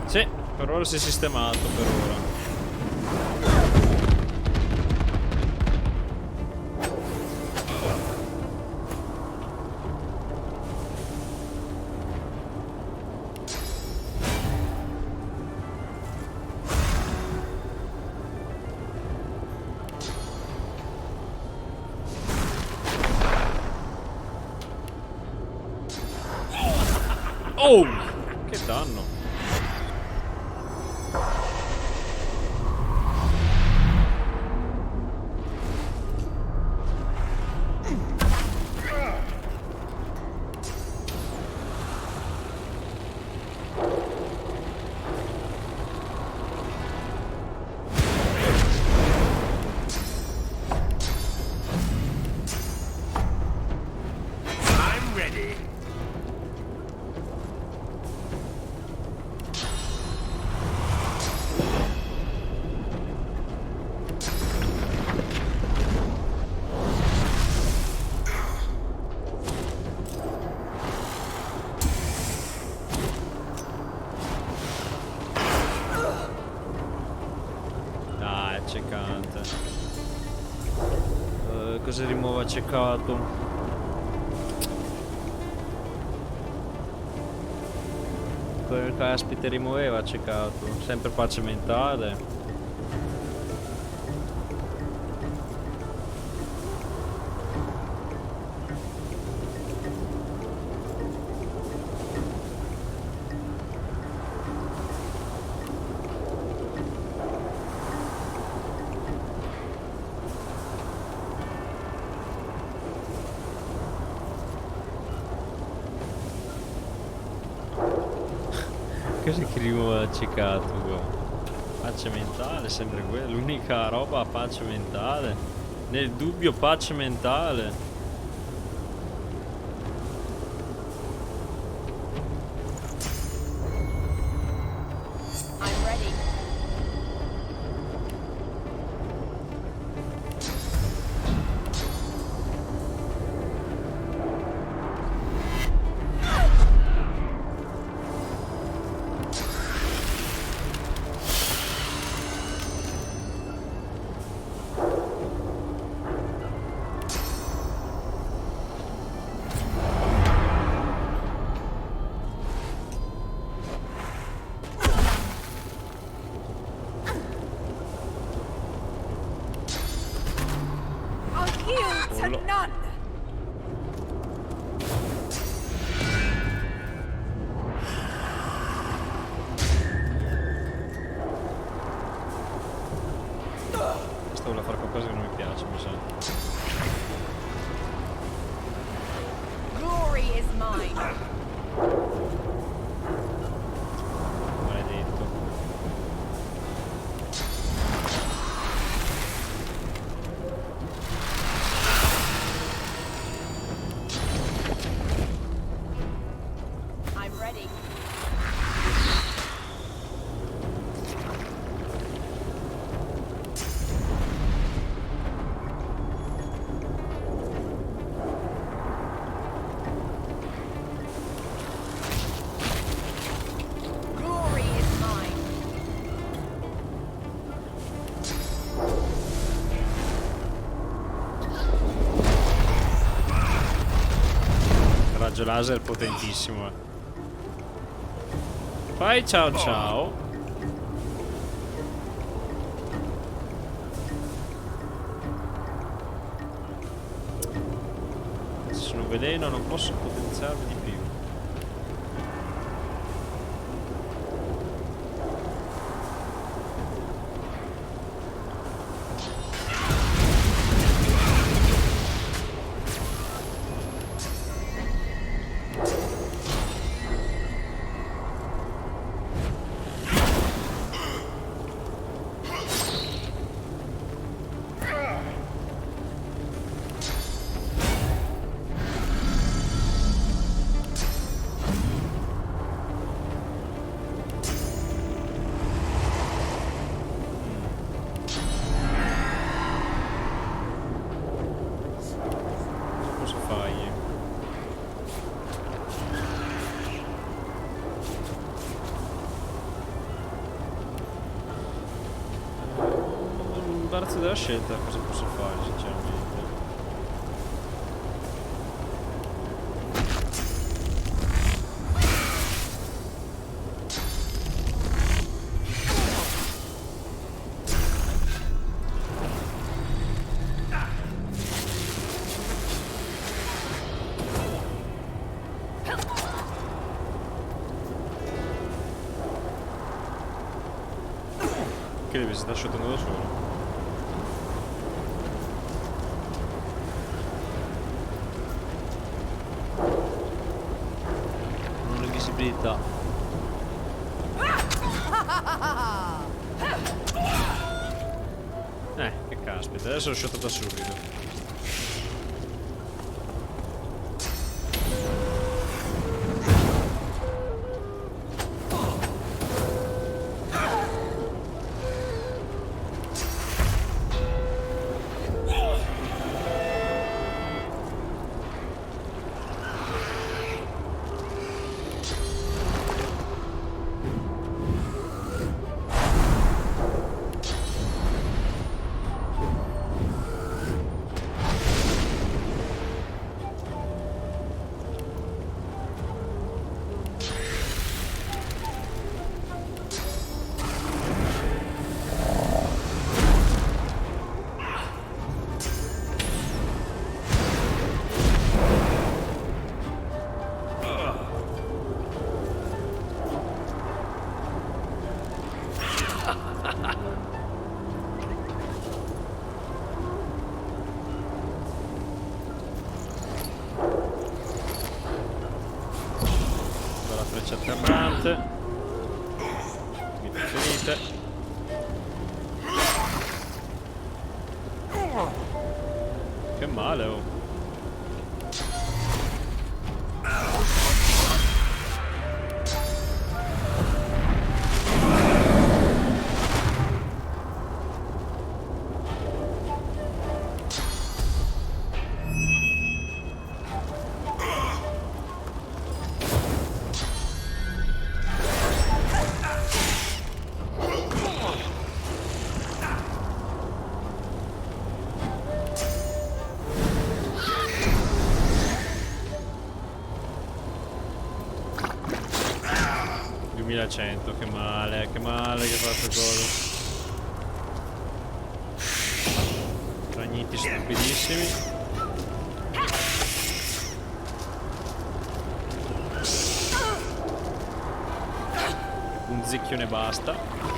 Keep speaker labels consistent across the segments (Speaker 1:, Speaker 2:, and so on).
Speaker 1: Sì, per ora si è sistemato, per ora. Oh! Che danno!
Speaker 2: I'm ready.
Speaker 1: Ah, è accecante. Cosa rimuove accecato? Come caspita rimuoveva accecato? Sempre pace mentale. Cosa che rimuove accecato? Pace mentale, sempre quella. L'unica roba a pace mentale. Nel dubbio pace mentale.
Speaker 3: I'm ready. I'll yield to none.
Speaker 1: Questo vuole fare qualcosa che non mi piace, mi sa.
Speaker 3: Glory is mine.
Speaker 1: Maledetto.
Speaker 3: I'm ready. Glory is mine.
Speaker 1: Il raggio laser potentissimo, eh. Fai ciao ciao. Se sono veleno non posso potenziarmi di più. cazzo della scelta cosa posso fare sinceramente. Che deve si sta sciotando da solo. Non ho visibilità. Che caspita, adesso l'ho shottata subito. Freccia atterrante. Vite finite. Che male, oh. Che male che fa sto coso. Ragnetti stupidissimi. Un zicchione basta.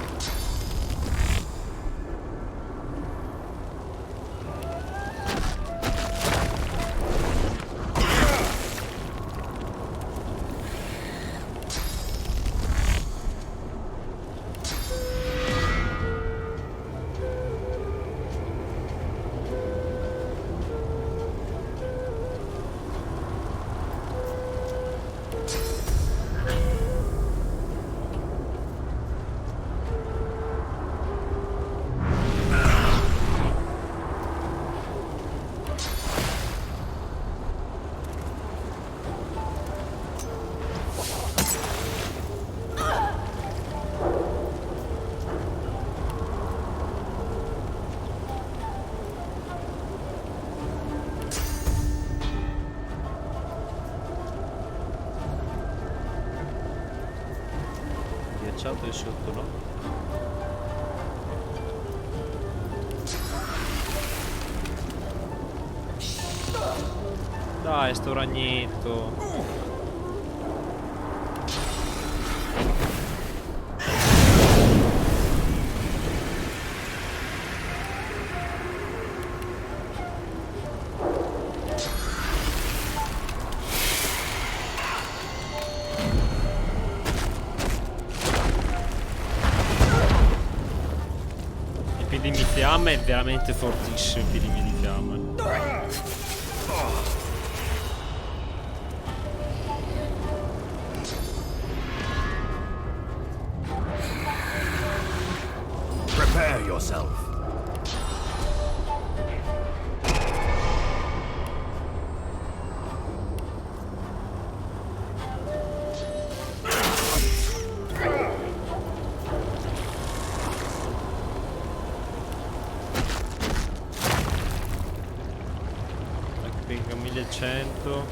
Speaker 1: Di sotto, no? Dai, sto ragnetto. È veramente fortissimo il epidemia di fiamme.
Speaker 2: Prepare yourself.
Speaker 1: 300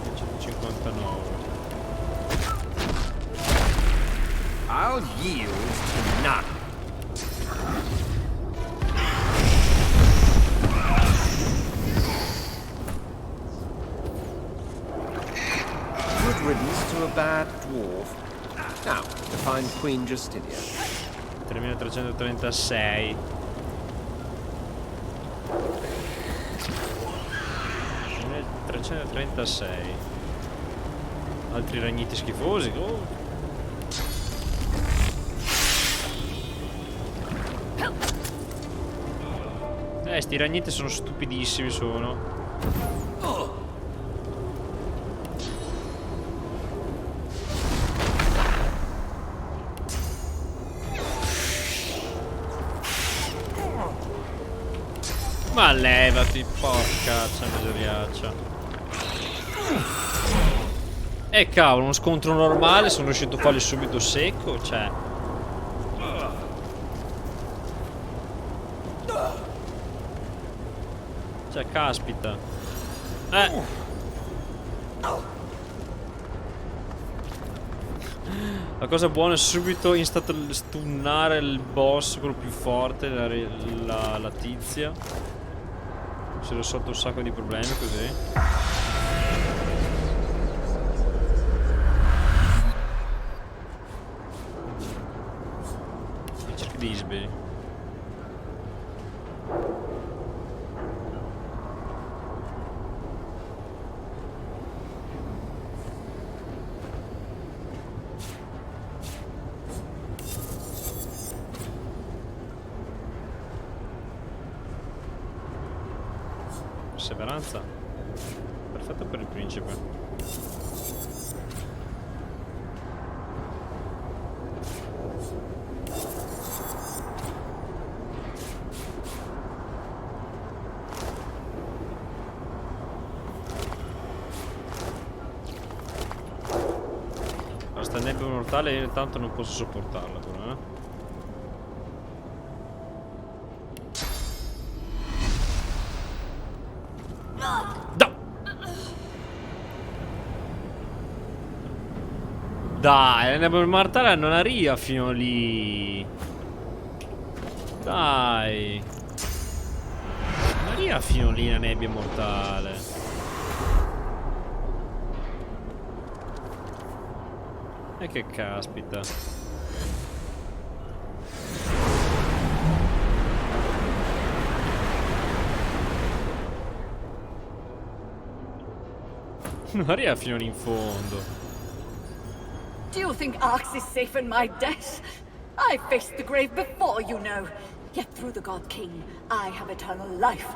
Speaker 1: e 159.
Speaker 2: I'll yield to none. Good riddance to a bad dwarf. Now, to find Queen Justinia.
Speaker 1: 3336. 336. Altri ragniti schifosi. Oh. Sti ragniti sono stupidissimi, sono. Ma levati, porcaccia miseriaccia. Cavolo, uno scontro normale, sono riuscito a farli subito secco, cioè. Cioè, caspita. La cosa buona è subito stunnare il boss, quello più forte, la tizia. Si è risolto un sacco di problemi così. E cerchi di svegli. Perseveranza. Perfetto per il principe. Questa nebbia mortale io intanto non posso sopportarla però, Dai, la nebbia mortale non arriva fino lì. Dai. Non arriva fino lì la nebbia mortale. E che caspita. Non arriva fino lì in fondo.
Speaker 3: Do you think Arx is safe in my death? I faced the grave before, you know. Yet through the God King, I have eternal life.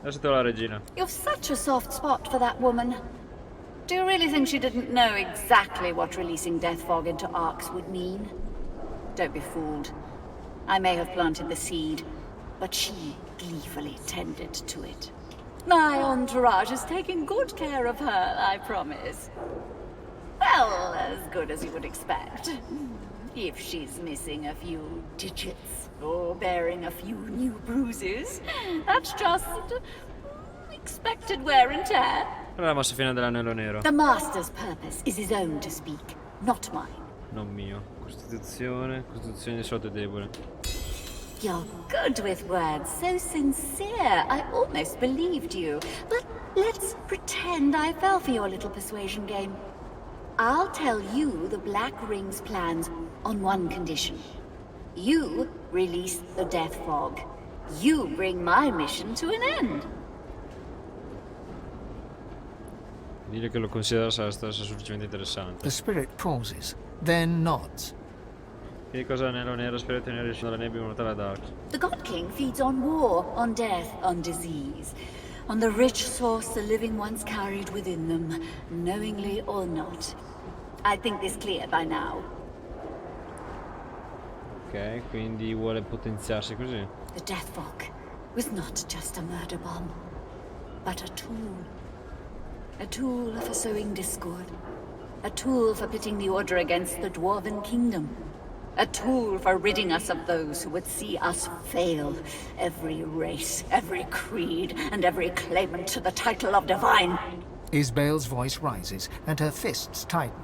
Speaker 1: Adesso te la regina.
Speaker 3: You've such a soft spot for that woman. Do you really think she didn't know exactly what releasing Death Fog into Arx would mean? Don't be fooled. I may have planted the seed, but she gleefully tended to it. My entourage is taking good care of her, I promise. Well, as good as you would expect. If she's missing a few digits or bearing a few new bruises, that's just expected wear and tear.
Speaker 1: Allora la mossa fine dell'anello nero.
Speaker 3: The Master's purpose is his own to speak, not mine.
Speaker 1: Non mio. Costituzione di solito è debole.
Speaker 3: You're good with words, so sincere. I almost believed you. But let's pretend I fell for your little persuasion game. I'll tell you the Black Ring's plans on one condition. You release the Death Fog. You bring my mission to an end.
Speaker 1: Dire che lo considera sarà sufficientemente interessante.
Speaker 4: The spirit pauses, then nods.
Speaker 1: Che cosa l'anello nero spero tenere vicino alla nebbia mortale ad Arx?
Speaker 3: The God King feeds on war, on death, on disease. On the rich source the living ones carried within them, knowingly or not. I think this clear by now.
Speaker 1: Ok, quindi vuole potenziarsi così.
Speaker 3: The Death Fog was not just a murder bomb, but a tool. A tool for sowing discord. A tool for pitting the Order against the Dwarven Kingdom. A tool for ridding us of those who would see us fail. Every race, every creed, and every claimant to the title of divine.
Speaker 4: Isbale's voice rises, and her fists tighten.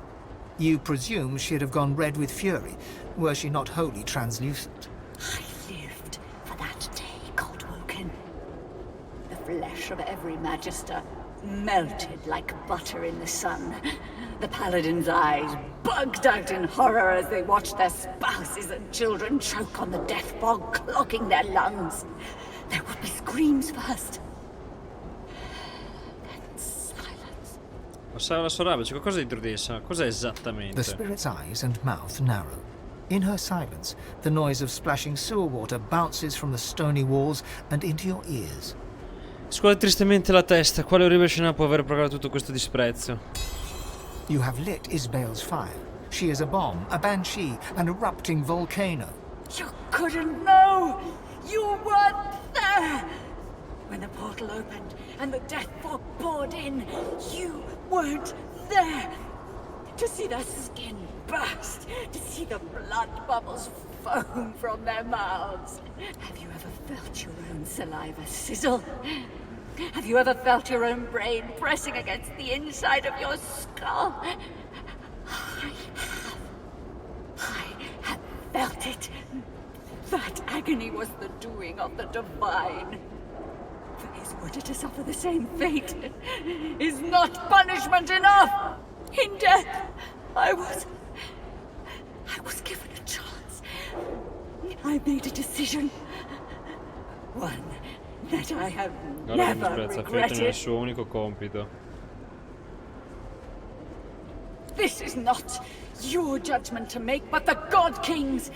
Speaker 4: You presume she'd have gone red with fury, were she not wholly translucent.
Speaker 3: I lived for that day, God woken. The flesh of every magister melted like butter in the sun. The paladins' eyes bugged out in horror as they watched their spouses and children choke on the death fog, clogging their lungs. There would be screams first. Then silence.
Speaker 1: Osserva la sua rabbia, c'è qualcosa dentro di essa. Cos'è esattamente?
Speaker 4: The spirit's eyes and mouth narrow. In her silence, the noise of splashing sewer water bounces from the stony walls and into your ears.
Speaker 1: Scuote tristemente la testa. Quale orribile scena può aver provocato tutto questo disprezzo?
Speaker 4: You have lit Isbale's fire. She is a bomb, a banshee, an erupting volcano.
Speaker 3: You couldn't know! You weren't there! When the portal opened and the death fog poured in, you weren't there! To see their skin burst, to see the blood bubbles foam from their mouths. Have you ever felt your own saliva sizzle? Have you ever felt your own brain pressing against the inside of your skull? I have felt it. That agony was the doing of the divine. For his order to suffer the same fate is not punishment enough. In death, I was given a chance. I made a decision. One that I have
Speaker 1: Guarda che
Speaker 3: never
Speaker 1: disprezza, finito nel
Speaker 3: regretted.
Speaker 1: suo unico compito.
Speaker 3: This is not your judgment to make, but the God King's.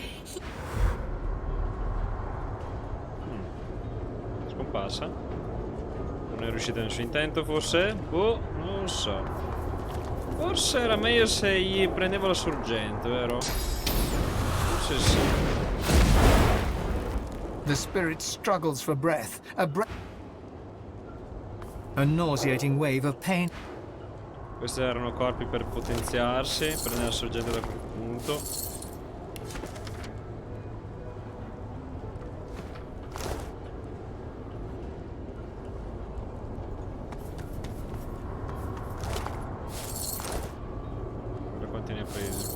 Speaker 1: Scomparsa. Non è riuscita nel suo intento, forse? Boh, non lo so. Forse era meglio se gli prendeva la sorgente, vero? Forse sì.
Speaker 4: The spirit struggles for breath, a nauseating wave of pain.
Speaker 1: Questi erano corpi per potenziarsi, prendere la sorgente da quel punto. Guarda quanti ne ha presi.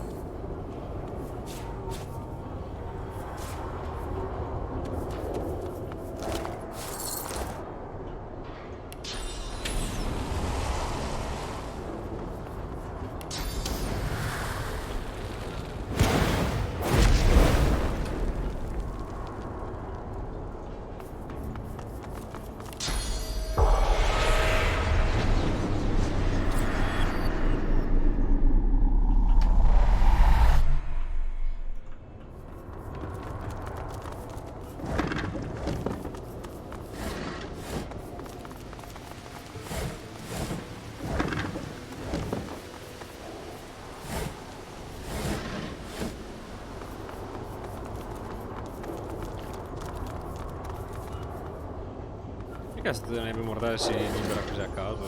Speaker 1: Che cazzo di Nebbia Mortale si libera così a caso?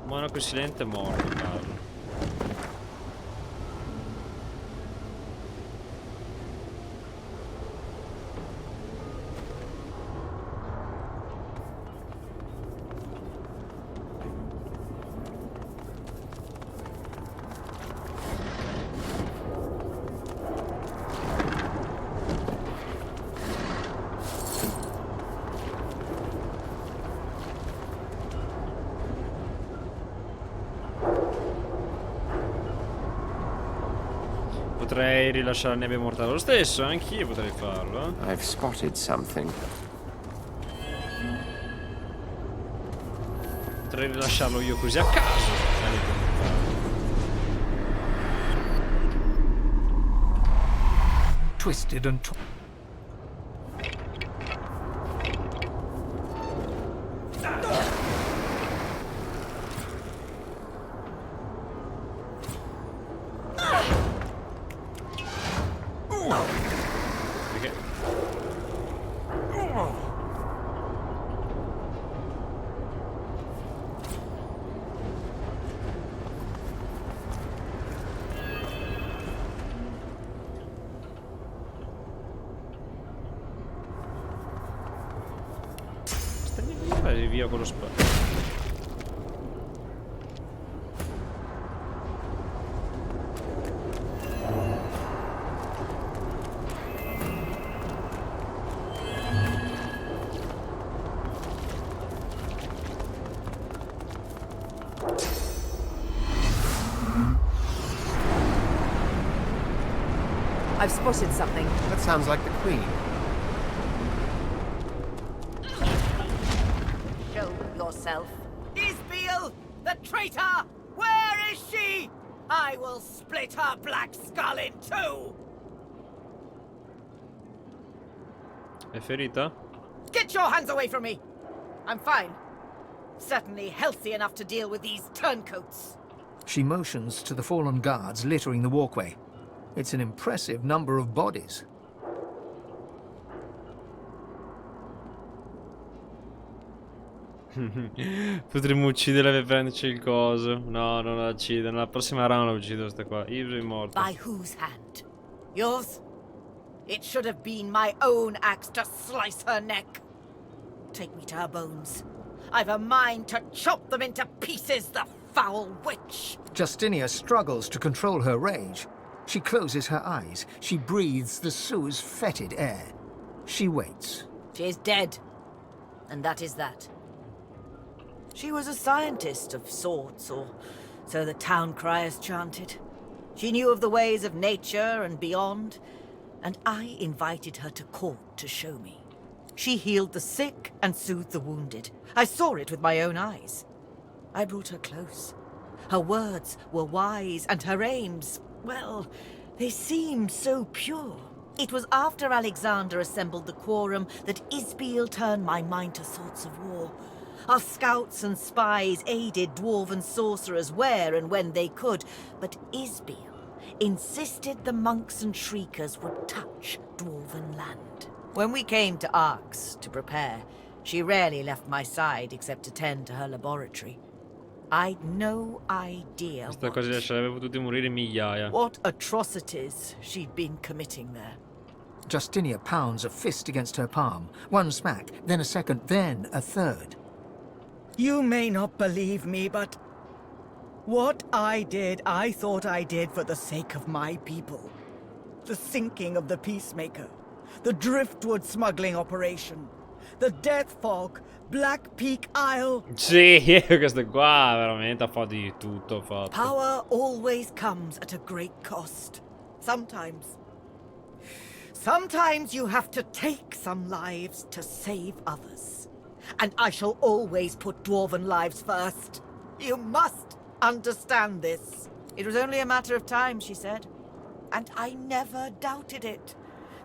Speaker 1: Monaco silente è morto a caso. Potrei rilasciare Nebbia Mortale lo stesso, anch'io potrei farlo, eh.
Speaker 2: I've spotted something.
Speaker 1: Potrei rilasciarlo io così a caso.
Speaker 4: Twisted and
Speaker 1: e via con lo spazio.
Speaker 5: I've spotted something.
Speaker 2: That sounds like the Queen.
Speaker 5: Show yourself.
Speaker 6: Isbiel, the traitor! Where is she? I will split her black skull in two!
Speaker 1: È ferita?
Speaker 6: Get your hands away from me! I'm fine. Certainly healthy enough to deal with these turncoats.
Speaker 4: She motions to the fallen guards littering the walkway. It's an impressive number of bodies.
Speaker 1: Potremmo ucciderla per prenderci il coso. No, non la uccido. Nella prossima round la uccido sta qua. Io è morto.
Speaker 6: By whose hand? Yours? It should have been my own axe to slice her neck. Take me to her bones. I've a mind to chop them into pieces, the foul witch!
Speaker 4: Justinia struggles to control her rage. She closes her eyes. She breathes the Sue's fetid air. She waits.
Speaker 6: She is dead. And that is that. She was a scientist of sorts, or so the town criers chanted. She knew of the ways of nature and beyond, and I invited her to court to show me. She healed the sick and soothed the wounded. I saw it with my own eyes. I brought her close. Her words were wise, and her aims, well, they seemed so pure. It was after Alexander assembled the quorum that Isbiel turned my mind to thoughts of war. Our scouts and spies aided dwarven sorcerers where and when they could, but Isbiel insisted the monks and shriekers would touch dwarven land. When we came to Arx to prepare, she rarely left my side except to tend to her laboratory. I'd no idea
Speaker 1: Questa cosa lascerebbe potuti morire migliaia.
Speaker 6: what atrocities she'd been committing there.
Speaker 4: Justinia pounds a fist against her palm. One smack, then a second, then a third.
Speaker 6: You may not believe me, but what I did, I thought I did for the sake of my people. The sinking of the Peacemaker, the Driftwood smuggling operation, the Death Fog, Black Peak Isle.
Speaker 1: Sì, questo qua veramente ha fatto di tutto. Fatto.
Speaker 6: Power always comes at a great cost. Sometimes you have to take some lives to save others. And I shall always put dwarven lives first. You must understand this. It was only a matter of time, she said. And I never doubted it.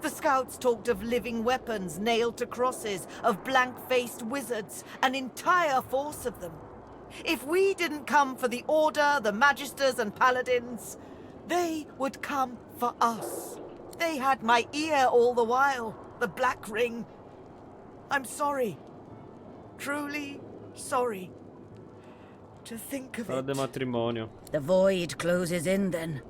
Speaker 6: The scouts talked of living weapons nailed to crosses, of blank-faced wizards, an entire force of them. If we didn't come for the Order, the Magisters and Paladins, they would come for us. They had my ear all the while, the Black Ring. I'm sorry. Truly sorry. To think of
Speaker 1: Parla del
Speaker 6: it.
Speaker 1: matrimonio.
Speaker 6: The void closes in then.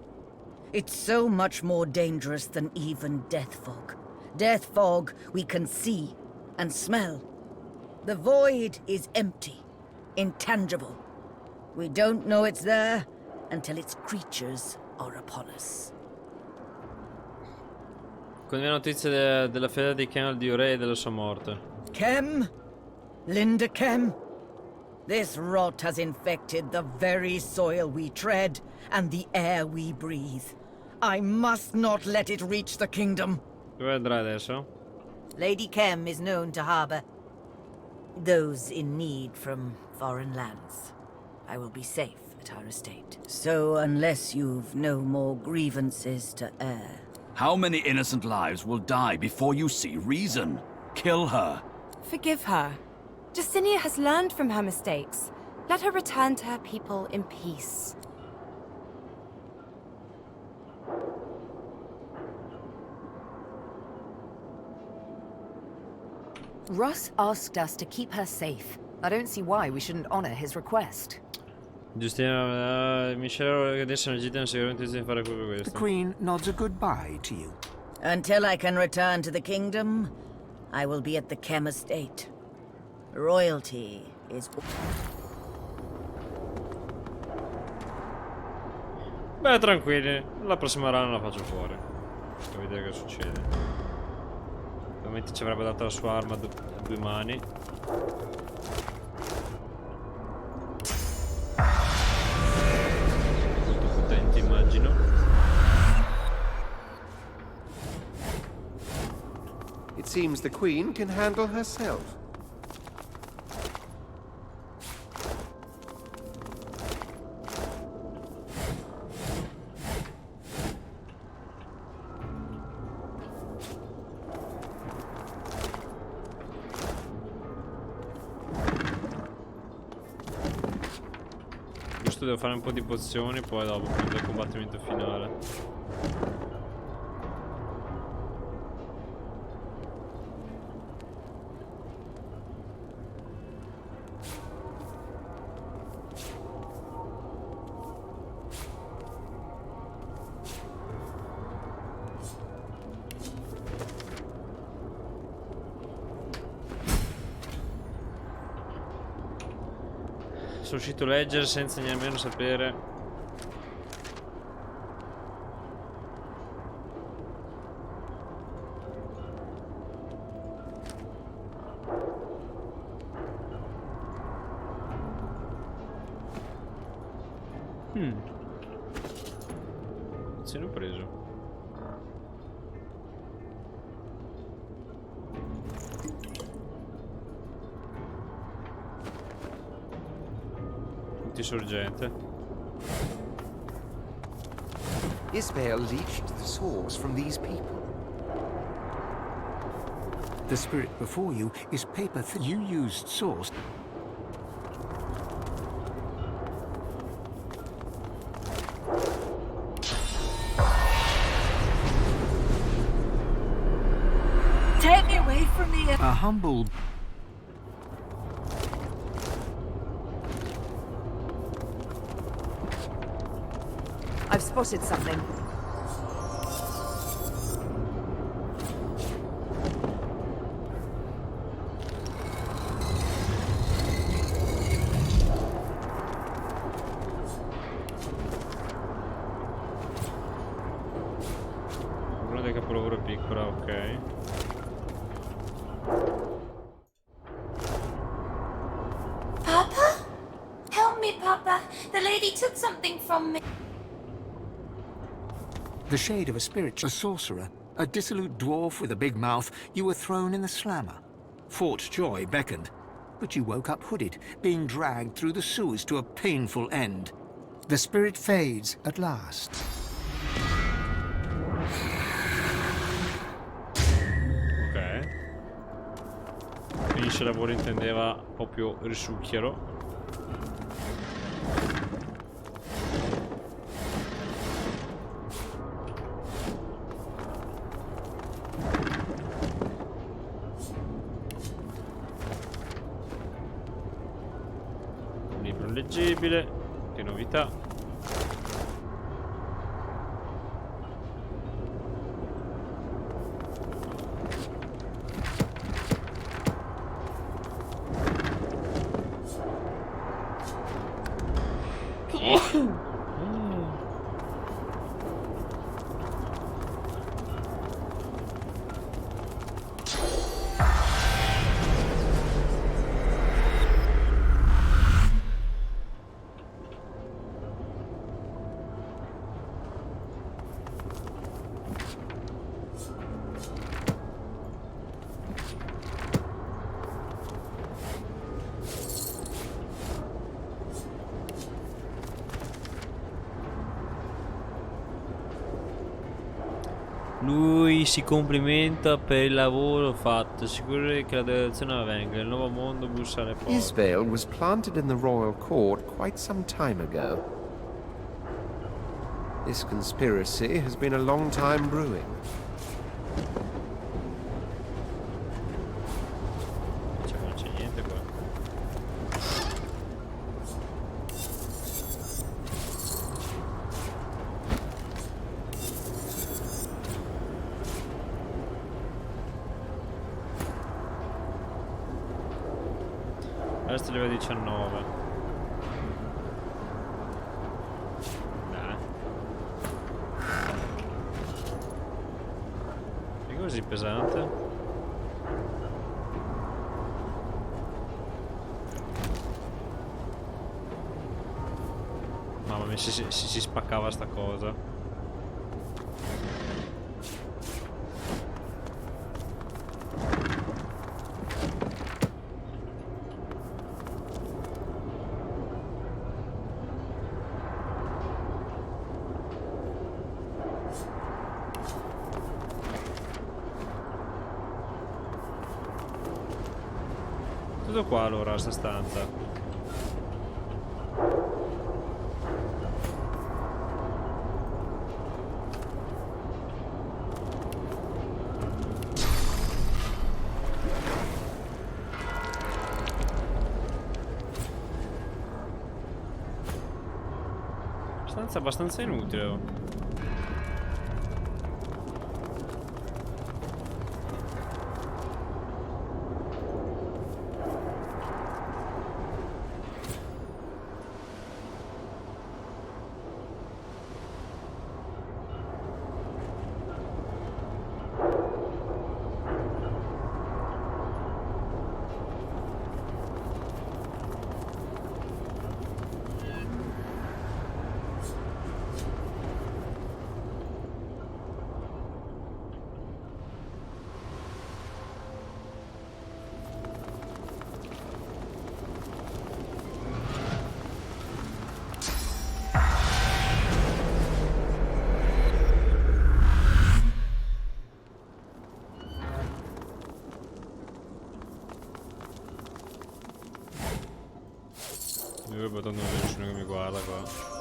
Speaker 6: It's so much more dangerous than even Death Fog. Death Fog we can see and smell. The void is empty, intangible. We don't know it's there until its creatures are upon us.
Speaker 1: Con le notizie della fede di Ken al dio re e della sua morte.
Speaker 6: Kem? Linda Kem? This rot has infected the very soil we tread and the air we breathe. I must not let it reach the kingdom.
Speaker 1: Dove andrai adesso?
Speaker 6: Lady Kem is known to harbor those in need from foreign lands. I will be safe at her estate. So unless you've no more grievances to air...
Speaker 7: How many innocent lives will die before you see reason? Kill her.
Speaker 5: Forgive her. Justinia has learned from her mistakes. Let her return to her people in peace.
Speaker 8: Russ asked us to keep her safe. I don't see why we shouldn't honor his request.
Speaker 1: Giustina, Michelle che adesso nel GT sicuramente bisogna fare proprio
Speaker 2: The
Speaker 1: questo.
Speaker 2: Queen nods a goodbye to you.
Speaker 6: Until I can return to the kingdom, I will be at the Kem estate. Royalty is...
Speaker 1: Beh, tranquilli, la prossima run la faccio fuori. Per vedere che succede. Ovviamente ci avrebbe dato la sua arma a due mani. Molto potente, immagino.
Speaker 2: It seems the Queen can handle herself.
Speaker 1: Giusto, devo fare un po' di pozioni, poi dopo prendo il combattimento finale. Sono uscito a leggere senza nemmeno sapere. Se ne ho preso. Sorgente.
Speaker 2: Isbel leached the source from these people.
Speaker 4: The spirit before you is paper you used source.
Speaker 3: Take me away from me.
Speaker 4: A humble...
Speaker 8: I've spotted something.
Speaker 1: Uno dei capolavori è piccola, ok.
Speaker 9: Papa? Help me, Papa. The lady took something from me.
Speaker 4: The shade of a spirit, a sorcerer, a dissolute dwarf with a big mouth, you were thrown in the slammer. Fort Joy beckoned, but you woke up hooded, being dragged through the sewers to a painful end. The spirit fades at last.
Speaker 1: Ok. Finisce lavoro intendeva proprio risucchialo. Leggibile, che novità. Lui si complimenta per il lavoro fatto, sicuro che la devozione avvenga. Il nuovo mondo bussa alle porte.
Speaker 2: Isbel was planted in the royal court quite some time ago. This conspiracy has been a long time brewing.
Speaker 1: Non c'è niente qua. forza livello 19. Dai. È così pesante? Mamma mia, si spaccava sta cosa. Tutto qua allora, sta stanza. Stanza abbastanza inutile. Oh. Tanto non c'è nessuno che mi guarda qua.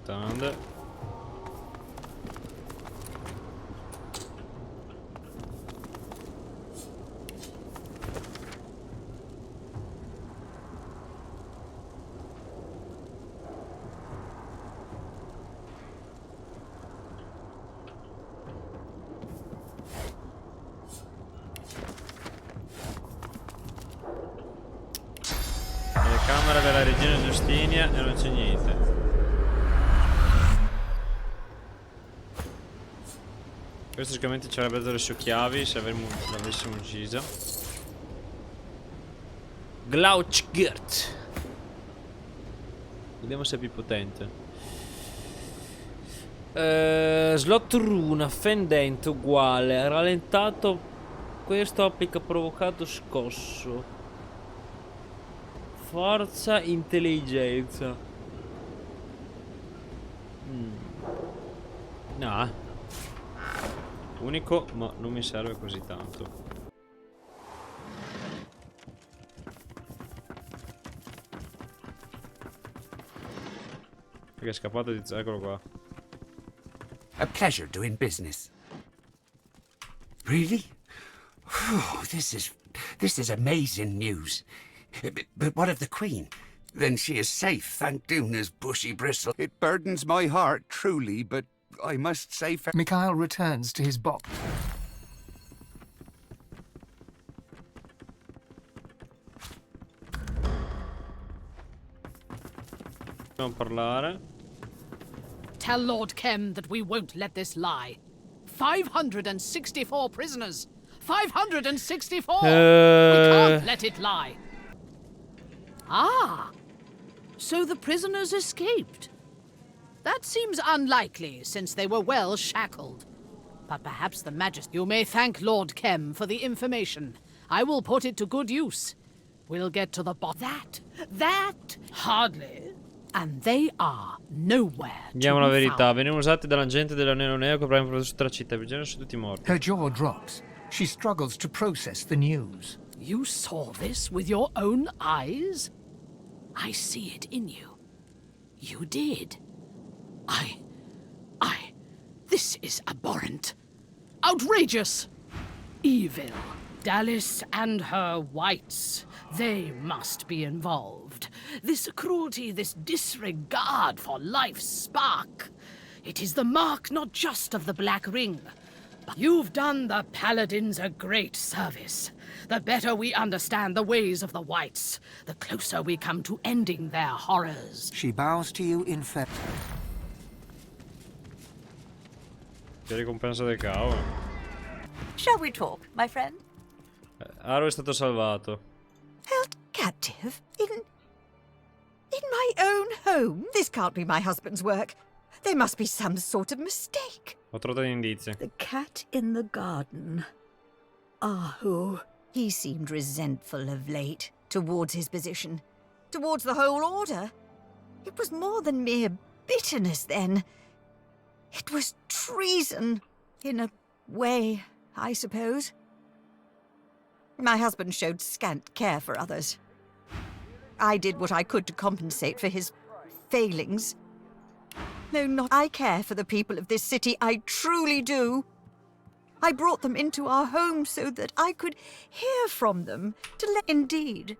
Speaker 1: Mutande. Telecamera della regina Giustinia e non c'è niente. Questo sicuramente ci avrebbe dato le sue chiavi se l'avessimo uccisa. Glauchgert. Vediamo se è più potente. Slot runa, fendente uguale. Rallentato. Questo applica provocato scosso. Forza, intelligenza. No. Unico, ma non mi serve così tanto. Perché è scappato di... Eccolo qua.
Speaker 10: A pleasure doing business. Really? Whew, this is amazing news. But what of the Queen? Then she is safe, thank Duna's bushy bristle.
Speaker 11: It burdens my heart, truly, but I must say...
Speaker 12: Mikhail returns to his box.
Speaker 1: Non parlare.
Speaker 13: Tell Lord Kem that we won't let this lie. 564 prisoners. 564! We can't let it lie. Ah, so the prisoners escaped. That seems unlikely, since they were well shackled. But perhaps the Majesty... You may thank Lord Kem for the information. I will put it to good use. We'll get to the bottom. That, hardly. And they are nowhere to
Speaker 1: Diamo la
Speaker 13: be
Speaker 1: verità.
Speaker 13: found.
Speaker 1: Venivano usati dalla gente della Nero Neo che avranno protetto tutta la città. I prigionieri sono tutti morti.
Speaker 4: Her jaw drops. She struggles to process the news.
Speaker 13: You saw this with your own eyes? I see it in you. You did. This is abhorrent. Outrageous. Evil. Dallas and her whites. They must be involved. This cruelty, this disregard for life's spark. It is the mark not just of the Black Ring, but you've done the Paladins a great service. The better we understand the ways of the whites, the closer we come to ending their horrors.
Speaker 4: She bows to you in faith.
Speaker 1: Che ricompensa del cavolo.
Speaker 6: Shall we talk, my friend?
Speaker 1: Aro è stato salvato.
Speaker 6: Held captive in my own home? This can't be my husband's work. There must be some sort of mistake.
Speaker 1: Ho trovato gli indizi.
Speaker 6: The cat in the garden. Ahu. He seemed resentful of late towards his position, towards the whole order. It was more than mere bitterness then. It was treason, in a way, I suppose. My husband showed scant care for others. I did what I could to compensate for his failings. No, not I care for the people of this city, I truly do. I brought them into our home so that I could hear from them, Indeed.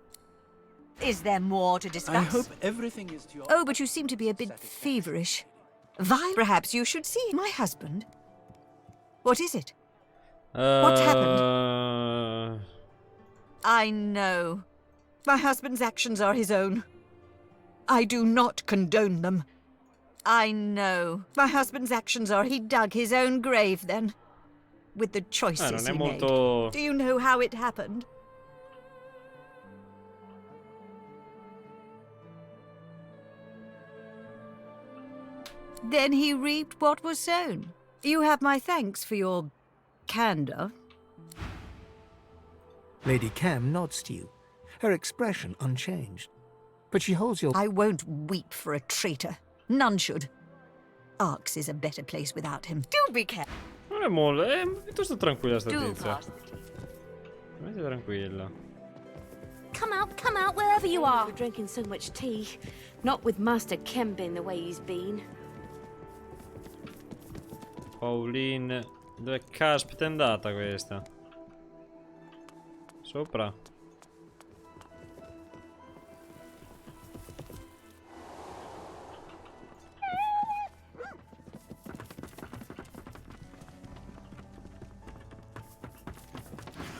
Speaker 6: Is there more to discuss?
Speaker 14: I hope everything is to your...
Speaker 6: Oh, but you seem to be a bit feverish. Perhaps you should see my husband. What is it? What happened? I know. My husband's actions are his own. I do not condone them. I know. My husband's actions are he dug his own grave then. With the choices he made. Do you know how it happened? Then he reaped what was sown. You have my thanks for your candor.
Speaker 4: Lady Kem nods to you, her expression unchanged. But she holds your...
Speaker 6: I won't weep for a traitor. None should. Arx is a better place without him. Do be careful.
Speaker 1: Non è molto... È piuttosto tranquilla sta tizia. Veramente tranquilla.
Speaker 15: Come out, wherever you are. We're drinking so much tea. Not with Master Kem being the way he's been.
Speaker 1: Pauline... Dove caspita è andata questa? Sopra.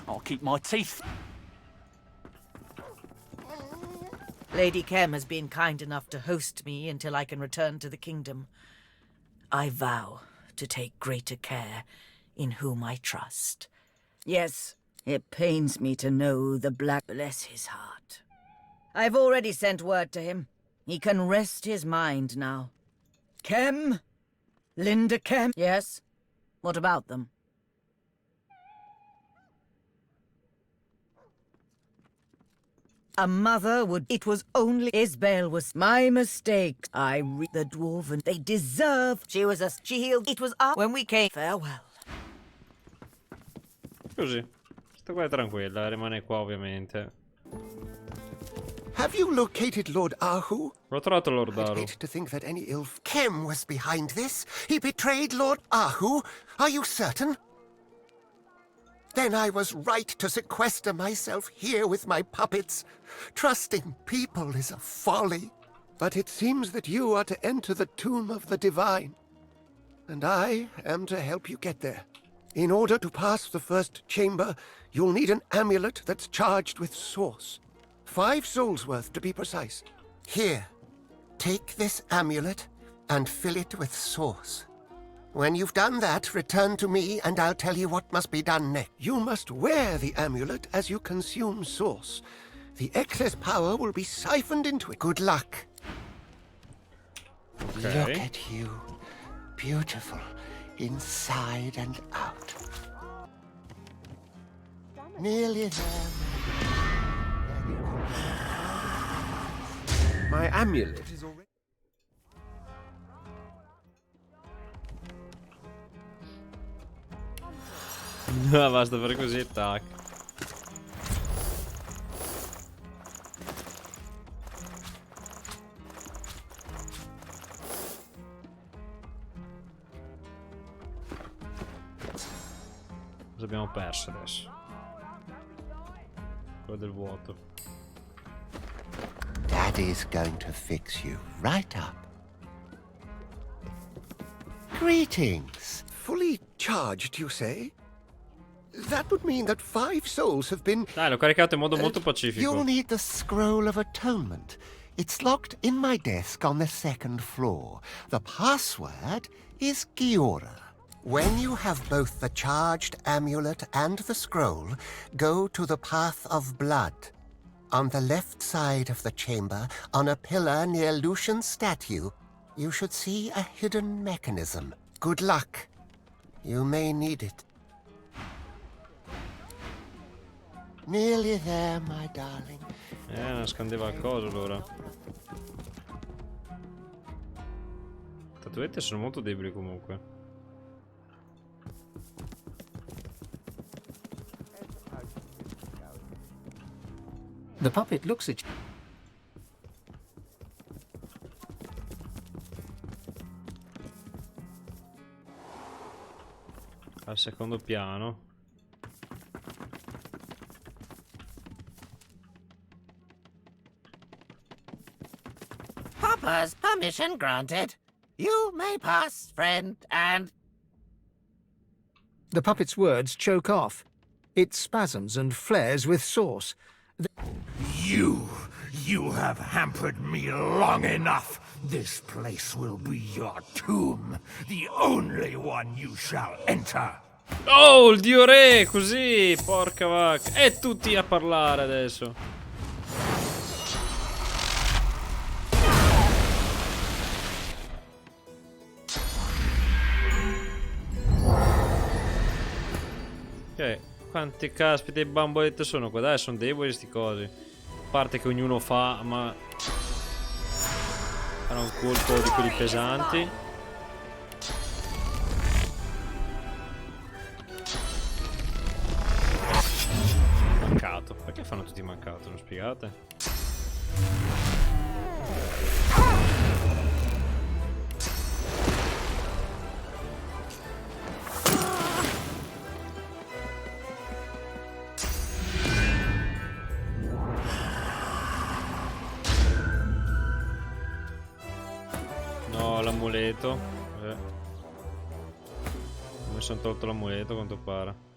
Speaker 14: I'll keep my teeth.
Speaker 6: Lady Kem has been kind enough to host me until I can return to the kingdom. I vow to take greater care in whom I trust. Yes, it pains me to know the Black... Bless his heart. I've already sent word to him. He can rest his mind now. Kem? Linda Kem? Yes? What about them? A mother would... It was only... Isbel was my mistake. The dwarven... They deserve... She was a... She healed... It was up... When we came... Farewell.
Speaker 1: Così. Questa qua è tranquilla, rimane qua ovviamente.
Speaker 2: Have you located Lord Ahu?
Speaker 1: L'ho trovato Lord Ahu.
Speaker 2: I'd hate to think that any ill... Kem was behind this. He betrayed Lord Ahu. Are you certain? Then I was right to sequester myself here with my puppets. Trusting people is a folly. But it seems that you are to enter the tomb of the divine. And I am to help you get there. In order to pass the first chamber, you'll need an amulet that's charged with source. 5 souls worth, to be precise. Here, take this amulet and fill it with source. When you've done that, return to me and I'll tell you what must be done next. You must wear the amulet as you consume source. The excess power will be siphoned into it. Good luck.
Speaker 1: Okay.
Speaker 2: Look at you. Beautiful. Inside and out. Nearly there. My amulet is already...
Speaker 1: No, basta fare così, tac. Cosa abbiamo perso adesso? Quello del vuoto.
Speaker 2: Daddy's going to fix you right up. Greetings. Fully charged, you say? That would mean that 5 souls have been...
Speaker 1: Dai, l'ho caricato in modo molto pacifico.
Speaker 2: You'll need the Scroll of Atonement. It's locked in my desk on the 2nd floor. The password is Giora. When you have both the charged amulet and the scroll, go to the Path of Blood. On the left side of the chamber, on a pillar near Lucian's statue, you should see a hidden mechanism. Good luck. You may need it. Nearly there, my darling.
Speaker 1: Nascondeva il coso allora. Tatuette sono molto deboli comunque.
Speaker 12: The puppet looks at you.
Speaker 1: Al secondo piano.
Speaker 2: Papa's permission granted. You may pass, friend, and...
Speaker 12: The puppet's words choke off. It spasms and flares with sauce.
Speaker 16: You have hampered me long enough. This place will be your tomb, the only one you shall enter.
Speaker 1: Oh, il dio re, così, porca vacca. E tutti a parlare adesso. Ok, quanti caspita di bambolette sono qua? Dai, sono deboli sti cosi. A parte che ognuno fa, ma... farà un colpo di quelli pesanti. Mancato. Perché fanno tutti mancato? Non spiegate? No, l'amuleto. Mi sono tolto l'amuleto, a quanto pare.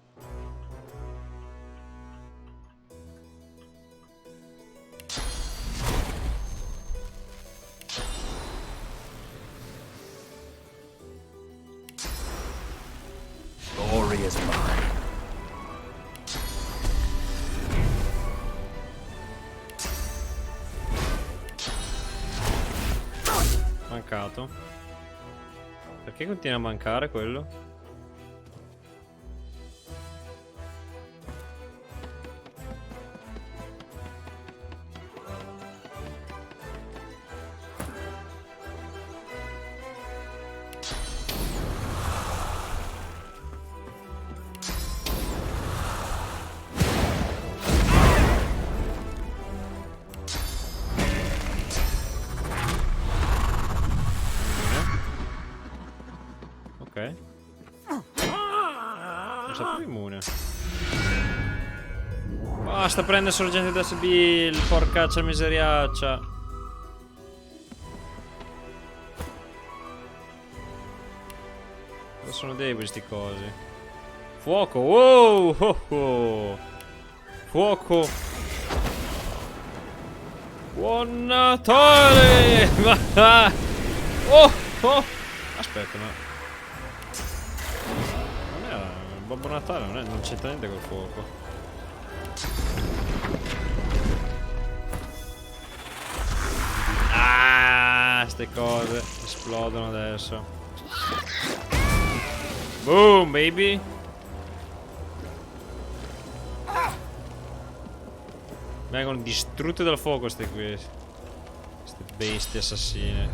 Speaker 16: Glory is mine.
Speaker 1: Mancato. Perché continua a mancare quello? Ok. Non sapevo immune. Basta prendere sorgente da Bill, porcaccia miseriaccia. Sono deboli sti cosi. Fuoco, wow, oh, oh. Fuoco. Buon Natale. Oh, oh. Aspetta, ma non era Babbo Natale, non c'entra niente col fuoco. Ah, ste cose esplodono adesso. Boom, baby. Vengono distrutte dal fuoco queste qui. Queste bestie assassine.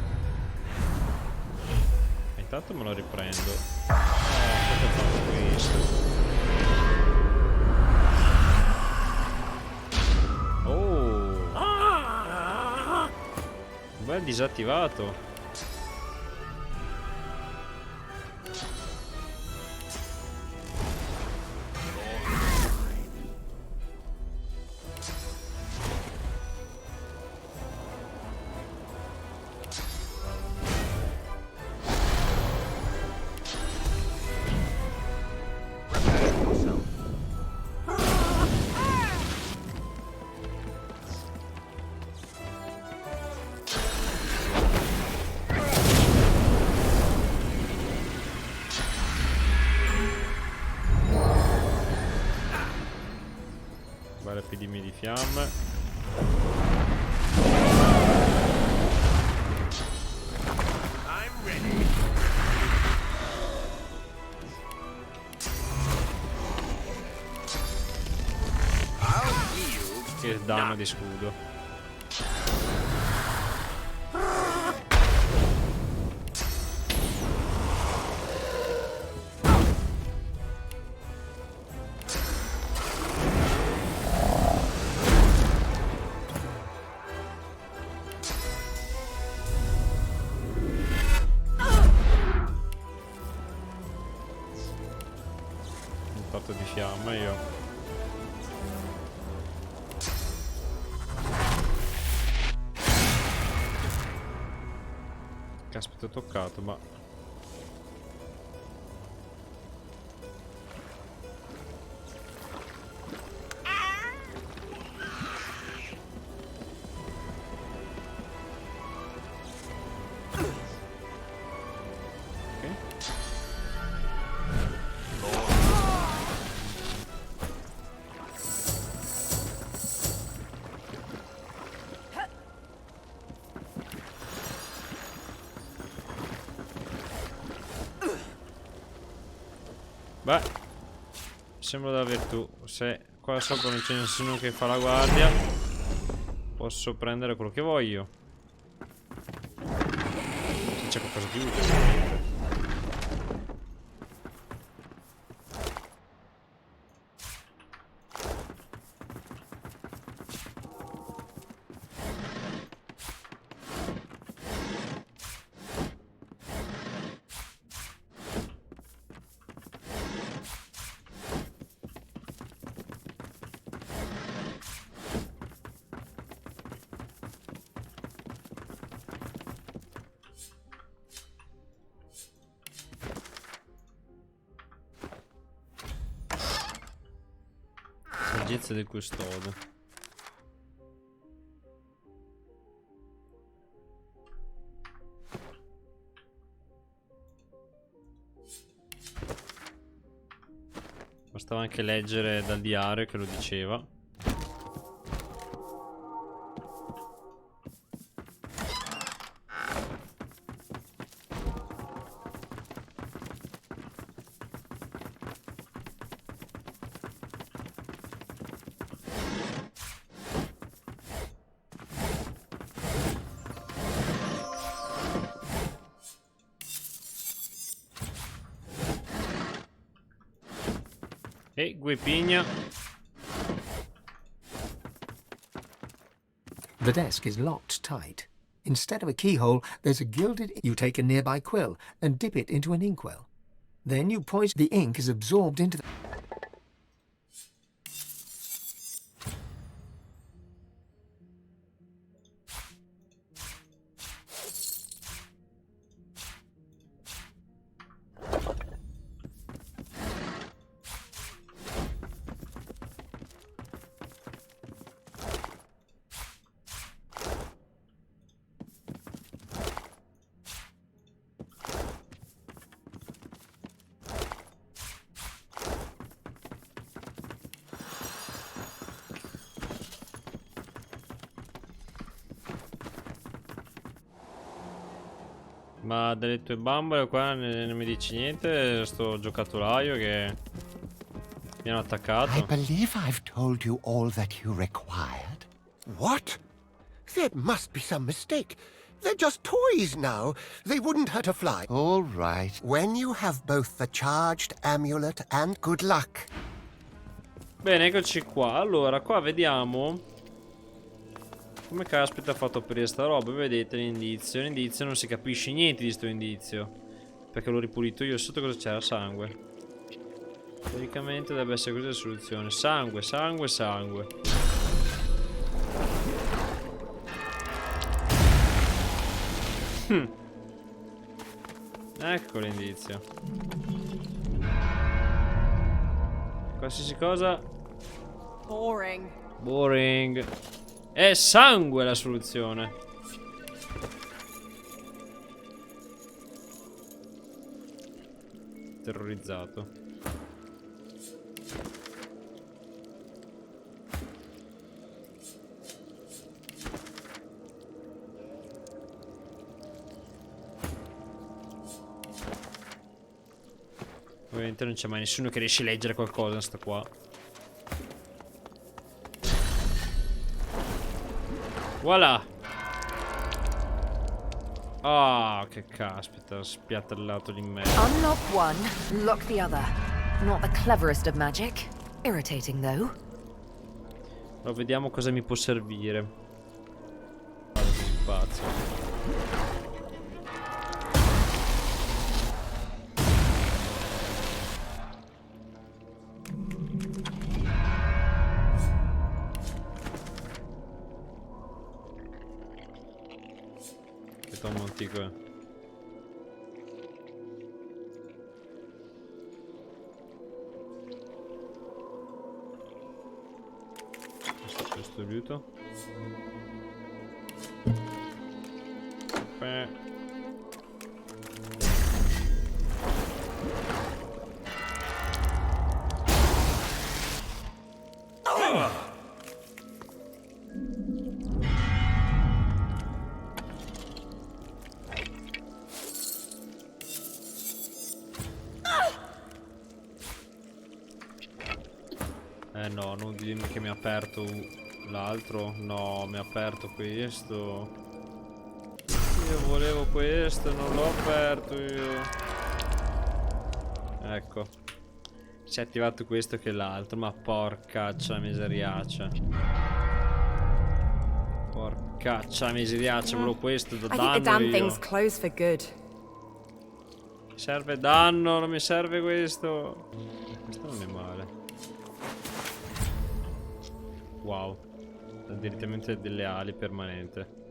Speaker 1: E intanto me lo riprendo. Cosa fa questo? Oh! Bel disattivato. Epidemia di fiamme. Che danno di scudo. Di fiamma io. Caspita, ho toccato, ma beh, sembra da virtù. Se qua sopra non c'è nessuno che fa la guardia, posso prendere quello che voglio. Se c'è qualcosa di utile, ovviamente. Saggezza del custode. Bastava anche leggere dal diario che lo diceva. E guepigna.
Speaker 12: The desk is locked tight. Instead of a keyhole, there's a gilded... You take a nearby quill and dip it into an inkwell. Then you poison... The ink is absorbed into the...
Speaker 1: Ma delle tue bambole qua non mi dici niente? Sto giocattolaio che mi hanno attaccato.
Speaker 2: I believe I've told you all that you required. What? There must be some mistake. They're just toys now. They wouldn't hurt a fly. All right. When you have both the charged amulet and good luck.
Speaker 1: Bene, eccoci qua. Allora, qua vediamo come caspita ha fatto per sta roba. Vedete l'indizio. L'indizio non si capisce niente di sto indizio, perché l'ho ripulito io. Sotto cosa c'era? Sangue. Teoricamente dovrebbe essere questa la soluzione. Sangue, sangue, sangue. Ecco l'indizio. Qualsiasi cosa.
Speaker 5: Boring.
Speaker 1: Boring. È sangue la soluzione. Terrorizzato. Ovviamente non c'è mai nessuno che riesce a leggere qualcosa, sta qua. Voilà. Ah, che caspita, spiattallato di me.
Speaker 8: Unlock one, lock the other. Not the cleverest of magic. Irritating though.
Speaker 1: Allora, vediamo cosa mi può servire. Vado così pazzo. Tomo antico. Questo è aiuto. No, non dirmi che mi ha aperto l'altro. No, mi ha aperto questo. Io volevo questo, non l'ho aperto io. Ecco. Si è attivato questo che l'altro. Ma porcaccia miseriaccia. Porcaccia miseriaccia, volevo questo da danno.
Speaker 5: I think the damn
Speaker 1: io.
Speaker 5: thing's closed for good.
Speaker 1: Mi serve danno, non mi serve questo. Questo non è male. Wow, ha direttamente delle ali permanente.